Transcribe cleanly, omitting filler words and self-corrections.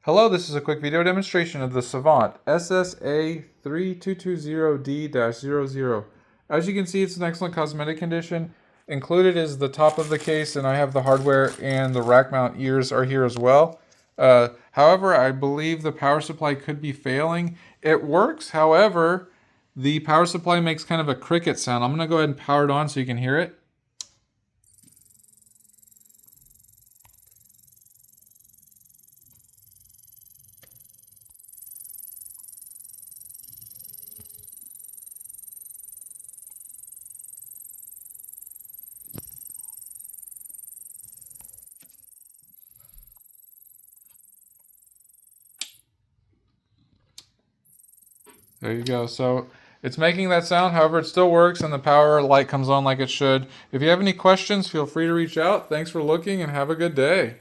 Hello, this is a quick video demonstration of the Savant SSA-3220D-00. As you can see, it's in excellent cosmetic condition. Included is the top of the case, and I have the hardware and the rack mount ears are here as well. However, I believe the power supply could be failing. It works, however, the power supply makes kind of a cricket sound. I'm going to go ahead and power it on so you can hear it. There you go. So it's making that sound, however, it still works and the power light comes on like it should. If you have any questions, feel free to reach out. Thanks for looking and have a good day.